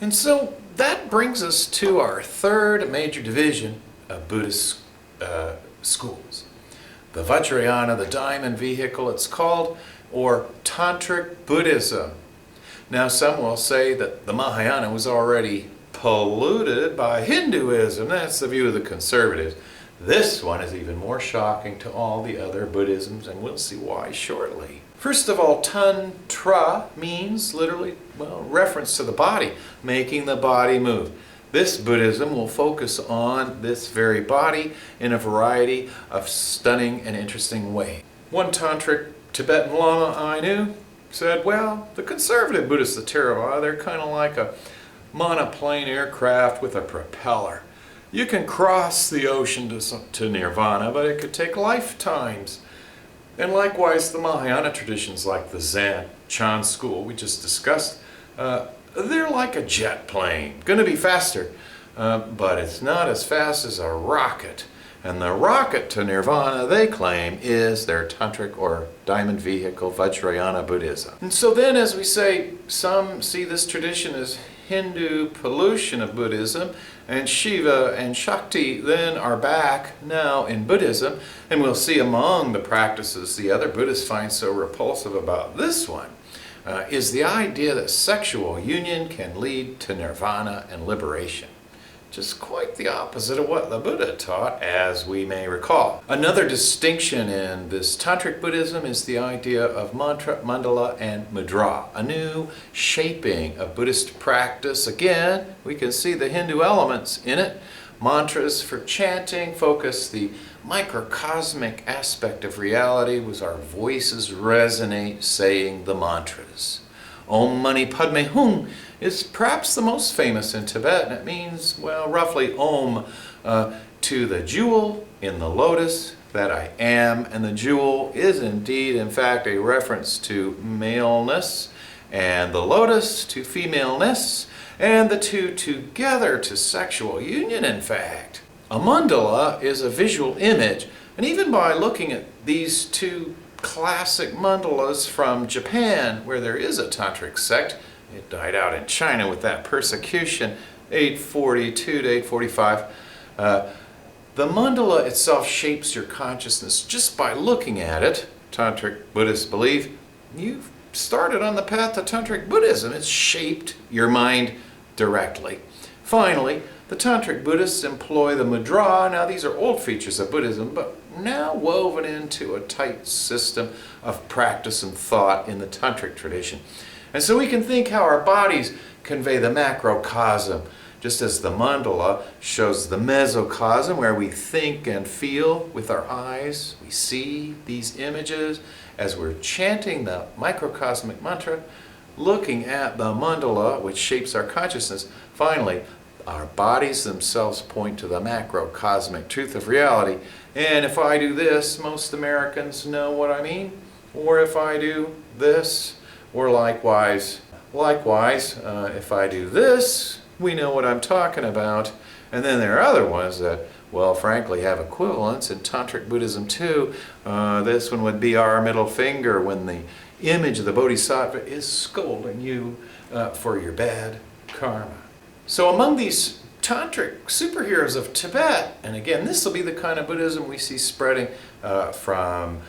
And so that brings us to our third major division of Buddhist schools. The Vajrayana, the diamond vehicle it's called, or Tantric Buddhism. Now some will say that the Mahayana was already polluted by Hinduism. That's the view of the conservatives. This one is even more shocking to all the other Buddhisms, and we'll see why shortly. First of all, Tantra means literally, reference to the body, making the body move. This Buddhism will focus on this very body in a variety of stunning and interesting ways. One Tantric Tibetan Lama I knew said, well, the conservative Buddhists, the Theravada, they're kind of like a monoplane aircraft with a propeller. You can cross the ocean to nirvana, but it could take lifetimes. And likewise, the Mahayana traditions like the Zen, Chan school we just discussed, they're like a jet plane, going to be faster, but it's not as fast as a rocket. And the rocket to nirvana, they claim, is their tantric or diamond vehicle, Vajrayana Buddhism. And so then, as we say, some see this tradition as Hindu pollution of Buddhism, and Shiva and Shakti then are back now in Buddhism, and we'll see among the practices the other Buddhists find so repulsive about this one is the idea that sexual union can lead to nirvana and liberation. Just quite the opposite of what the Buddha taught, as we may recall. Another distinction in this Tantric Buddhism is the idea of mantra, mandala, and mudra, a new shaping of Buddhist practice. Again, we can see the Hindu elements in it. Mantras for chanting focus the microcosmic aspect of reality as our voices resonate saying the mantras. Om Mani Padme Hum is perhaps the most famous in Tibet, and it means, well, roughly Om to the jewel in the lotus that I am, and the jewel is indeed, in fact, a reference to maleness, and the lotus to femaleness, and the two together to sexual union, in fact. A mandala is a visual image, and even by looking at these two classic mandalas from Japan, where there is a tantric sect, it died out in China with that persecution, 842 to 845. The mandala itself shapes your consciousness just by looking at it. Tantric Buddhists believe you've started on the path to Tantric Buddhism. It's shaped your mind directly. Finally, the Tantric Buddhists employ the mudra. Now, these are old features of Buddhism, but now woven into a tight system of practice and thought in the Tantric tradition. And so we can think how our bodies convey the macrocosm, just as the mandala shows the mesocosm, where we think and feel with our eyes. We see these images as we're chanting the microcosmic mantra, looking at the mandala, which shapes our consciousness. Finally, our bodies themselves point to the macrocosmic truth of reality. And if I do this, most Americans know what I mean. Or if I do this, or likewise, if I do this, we know what I'm talking about. And then there are other ones that, well, frankly, have equivalents in Tantric Buddhism too. This one would be our middle finger when the image of the Bodhisattva is scolding you for your bad karma. So among these Tantric superheroes of Tibet, and again, this will be the kind of Buddhism we see spreading from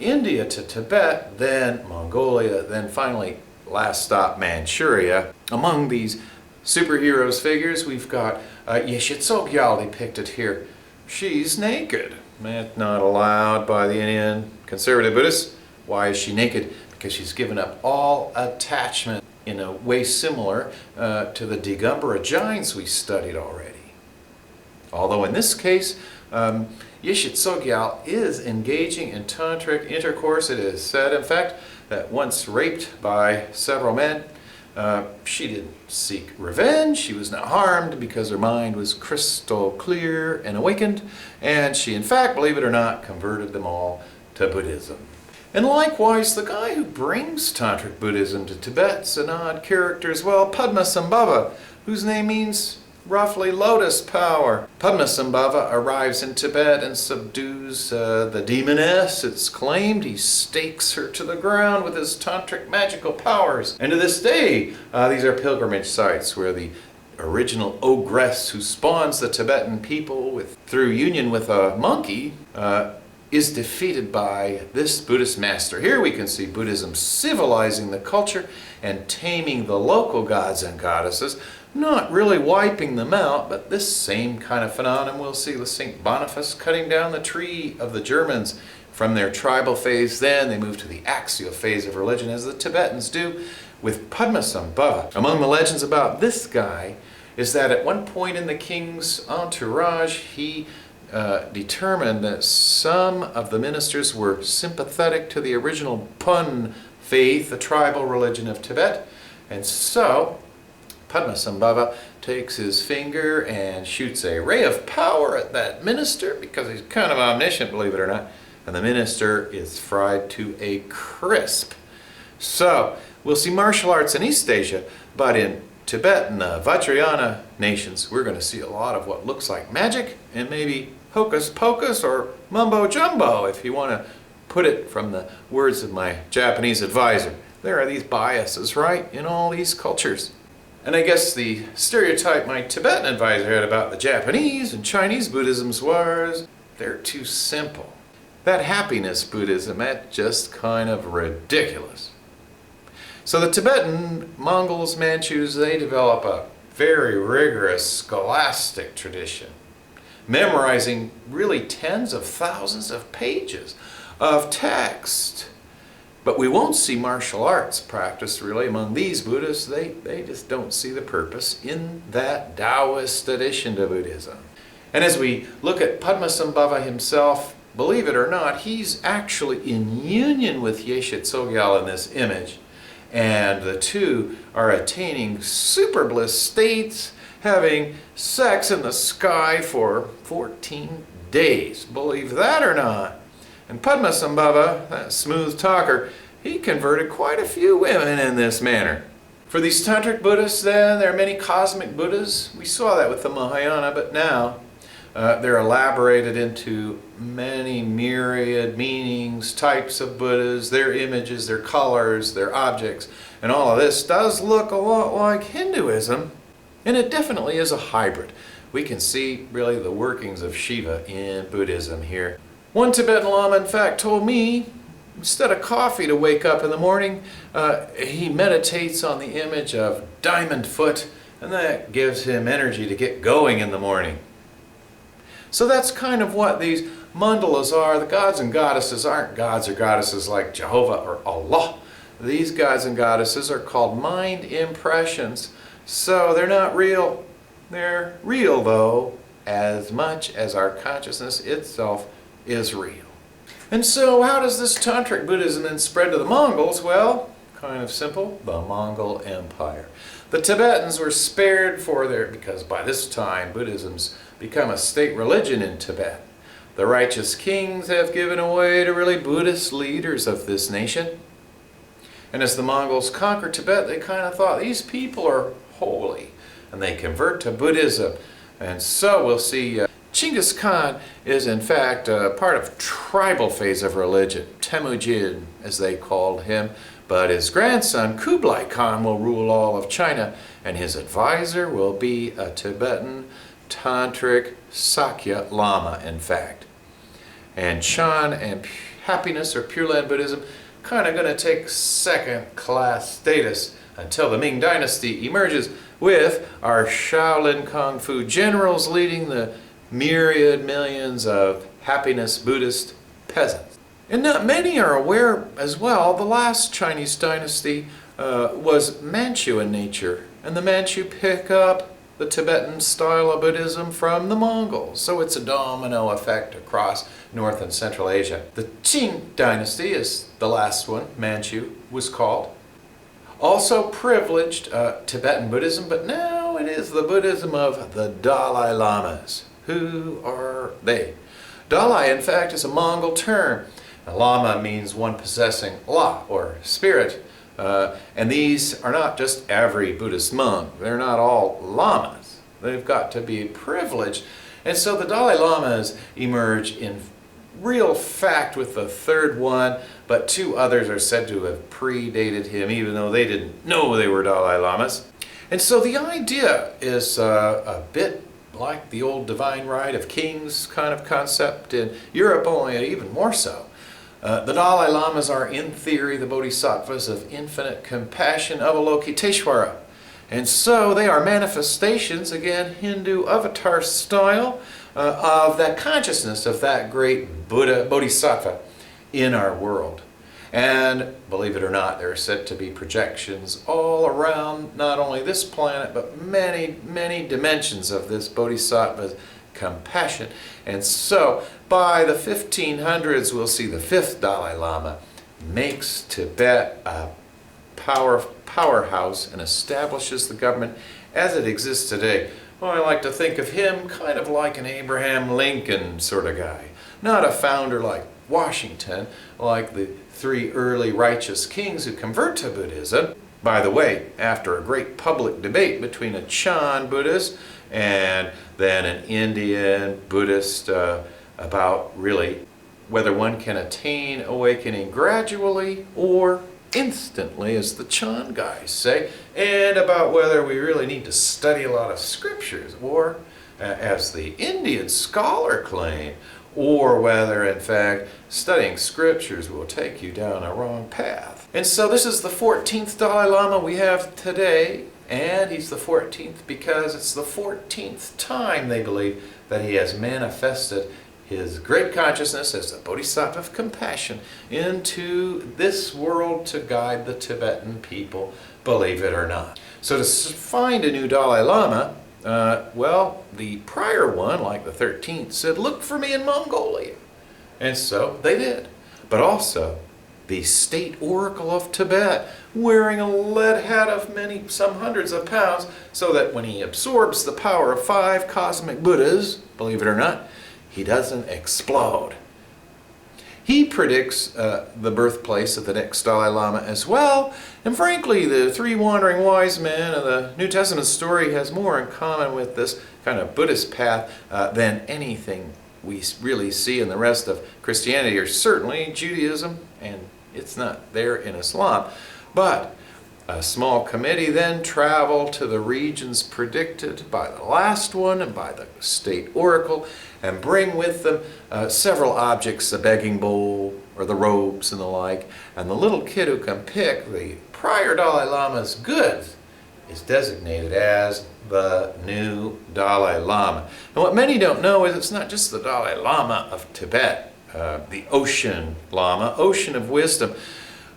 India to Tibet, then Mongolia, then finally, last stop, Manchuria. Among these superheroes figures, we've got Yeshe Tsogyal depicted here. She's naked. That's not allowed by the Indian conservative Buddhists. Why is she naked? Because she's given up all attachment in a way similar to the Digambara giants we studied already. Although in this case, Yeshe Tsogyal is engaging in tantric intercourse. It is said, in fact, that once raped by several men, she didn't seek revenge. She was not harmed because her mind was crystal clear and awakened, and she, in fact, believe it or not, converted them all to Buddhism. And likewise, the guy who brings Tantric Buddhism to Tibet's an odd character as well, Padmasambhava, whose name means roughly lotus power. Padmasambhava arrives in Tibet and subdues the demoness, it's claimed. He stakes her to the ground with his tantric magical powers. And to this day, these are pilgrimage sites where the original ogress who spawns the Tibetan people through union with a monkey is defeated by this Buddhist master. Here we can see Buddhism civilizing the culture and taming the local gods and goddesses, not really wiping them out, but this same kind of phenomenon we'll see with St. Boniface cutting down the tree of the Germans from their tribal phase. Then they move to the axial phase of religion, as the Tibetans do with Padmasambhava. Among the legends about this guy is that at one point in the king's entourage, he determined that some of the ministers were sympathetic to the original Pun faith, the tribal religion of Tibet, and so Padmasambhava takes his finger and shoots a ray of power at that minister, because he's kind of omniscient, believe it or not, and the minister is fried to a crisp. So we'll see martial arts in East Asia, but in Tibet and the Vajrayana nations, we're going to see a lot of what looks like magic and maybe hocus pocus or mumbo jumbo, if you want to put it from the words of my Japanese advisor. There are these biases, right, in all these cultures. And I guess the stereotype my Tibetan advisor had about the Japanese and Chinese Buddhisms was they're too simple. That happiness Buddhism, that's just kind of ridiculous. So the Tibetan, Mongols, Manchus, they develop a very rigorous scholastic tradition, memorizing really tens of thousands of pages of text. But we won't see martial arts practiced really among these Buddhists. They just don't see the purpose in that Taoist addition to Buddhism. And as we look at Padmasambhava himself, believe it or not, he's actually in union with Yeshe Tsogyal in this image. And the two are attaining super bliss states, having sex in the sky for 14 days. Believe that or not. And Padmasambhava, that smooth talker, he converted quite a few women in this manner. For these Tantric Buddhists, then, there are many cosmic Buddhas. We saw that with the Mahayana, but now they're elaborated into many myriad meanings, types of Buddhas, their images, their colors, their objects, and all of this does look a lot like Hinduism, and it definitely is a hybrid. We can see really the workings of Shiva in Buddhism here. One Tibetan Lama, in fact, told me instead of coffee to wake up in the morning, he meditates on the image of Diamond Foot, and that gives him energy to get going in the morning. So that's kind of what these mandalas are. The gods and goddesses aren't gods or goddesses like Jehovah or Allah. These gods and goddesses are called mind impressions. So they're not real. They're real, though, as much as our consciousness itself is real. And so how does this Tantric Buddhism then spread to the Mongols? Well, kind of simple, the Mongol Empire. The Tibetans were spared because by this time Buddhism's become a state religion in Tibet. The righteous kings have given away to really Buddhist leaders of this nation. And as the Mongols conquered Tibet, they kind of thought these people are holy, and they convert to Buddhism. And so we'll see Genghis Khan is in fact part of tribal phase of religion, Temujin as they called him, but his grandson Kublai Khan will rule all of China, and his advisor will be a Tibetan Tantric Sakya Lama, in fact. And Chan and happiness or Pure Land Buddhism kind of going to take second-class status until the Ming Dynasty emerges with our Shaolin Kung Fu generals leading the myriad millions of happiness Buddhist peasants. And not many are aware as well, the last Chinese dynasty was Manchu in nature, and the Manchu pick up the Tibetan style of Buddhism from the Mongols. So it's a domino effect across North and Central Asia. The Qing dynasty is the last one, Manchu was called. Also privileged Tibetan Buddhism, but now it is the Buddhism of the Dalai Lamas. Who are they? Dalai, in fact, is a Mongol term. A Lama means one possessing La, or spirit. And these are not just every Buddhist monk. They're not all lamas. They've got to be privileged. And so the Dalai Lamas emerge in real fact with the third one, but two others are said to have predated him, even though they didn't know they were Dalai Lamas. And so the idea is a bit like the old divine right of kings kind of concept in Europe, only even more so. The Dalai Lamas are, in theory, the bodhisattvas of infinite compassion, Avalokiteshvara. And so they are manifestations, again, Hindu avatar style, of that consciousness of that great Buddha, bodhisattva in our world. And believe it or not, there are said to be projections all around not only this planet, but many, many dimensions of this bodhisattva's compassion. And so by the 1500s, we'll see the fifth Dalai Lama makes Tibet a powerhouse and establishes the government as it exists today. Well, I like to think of him kind of like an Abraham Lincoln sort of guy. Not a founder like Washington, like the three early righteous kings who convert to Buddhism. By the way, after a great public debate between a Chan Buddhist and then an Indian Buddhist about really whether one can attain awakening gradually or instantly, as the Chan guys say, and about whether we really need to study a lot of scriptures, or, as the Indian scholar claim, or whether, in fact, studying scriptures will take you down a wrong path. And so this is the 14th Dalai Lama we have today, and he's the 14th because it's the 14th time, they believe, that he has manifested his great consciousness as the Bodhisattva of compassion into this world to guide the Tibetan people, believe it or not. So to find a new Dalai Lama, well, the prior one, like the 13th, said, look for me in Mongolia. And so they did. But also, the state oracle of Tibet, wearing a lead hat of some hundreds of pounds, so that when he absorbs the power of 5 cosmic Buddhas, believe it or not, he doesn't explode. He predicts the birthplace of the next Dalai Lama as well, and frankly, the 3 wandering wise men of the New Testament story has more in common with this kind of Buddhist path than anything we really see in the rest of Christianity, or certainly Judaism, and it's not there in Islam. But a small committee then traveled to the regions predicted by the last one and by the state oracle, and bring with them several objects, the begging bowl or the robes and the like. And the little kid who can pick the prior Dalai Lama's goods is designated as the new Dalai Lama. And what many don't know is it's not just the Dalai Lama of Tibet, the ocean Lama, ocean of wisdom.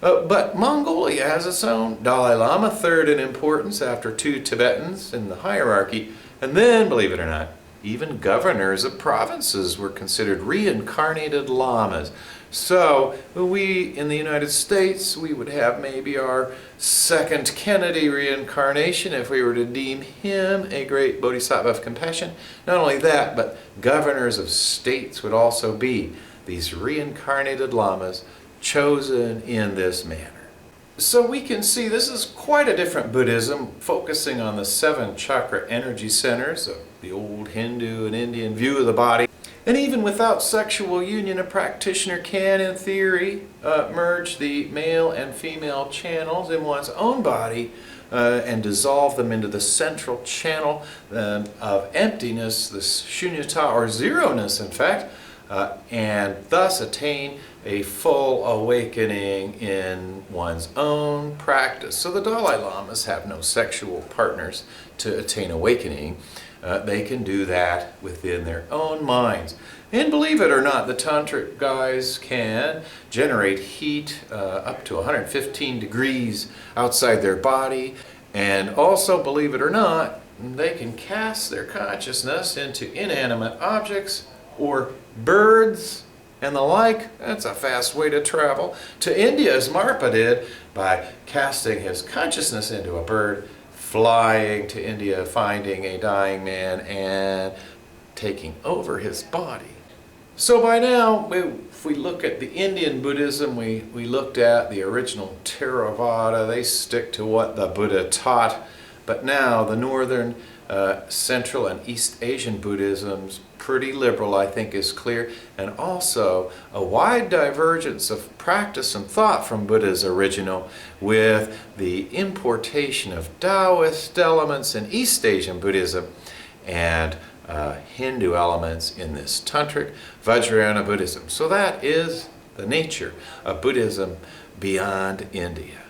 But Mongolia has its own Dalai Lama, third in importance after 2 Tibetans in the hierarchy. And then, believe it or not, even governors of provinces were considered reincarnated lamas. So we, in the United States, we would have maybe our second Kennedy reincarnation if we were to deem him a great bodhisattva of compassion. Not only that, but governors of states would also be these reincarnated lamas chosen in this manner. So we can see this is quite a different Buddhism, focusing on the 7 chakra energy centers of the old Hindu and Indian view of the body. And even without sexual union, a practitioner can, in theory, merge the male and female channels in one's own body and dissolve them into the central channel of emptiness, this shunyata, or zeroness, in fact, and thus attain a full awakening in one's own practice. So the Dalai Lamas have no sexual partners to attain awakening. They can do that within their own minds. And believe it or not, the Tantric guys can generate heat up to 115 degrees outside their body. And also, believe it or not, they can cast their consciousness into inanimate objects or birds and the like. That's a fast way to travel to India, as Marpa did by casting his consciousness into a bird, flying to India, finding a dying man, and taking over his body. So by now, if we look at the Indian Buddhism, we looked at the original Theravada. They stick to what the Buddha taught. but now the northern, Central and East Asian Buddhism's pretty liberal, I think, is clear, and also a wide divergence of practice and thought from Buddha's original, with the importation of Taoist elements in East Asian Buddhism and Hindu elements in this Tantric Vajrayana Buddhism. So that is the nature of Buddhism beyond India.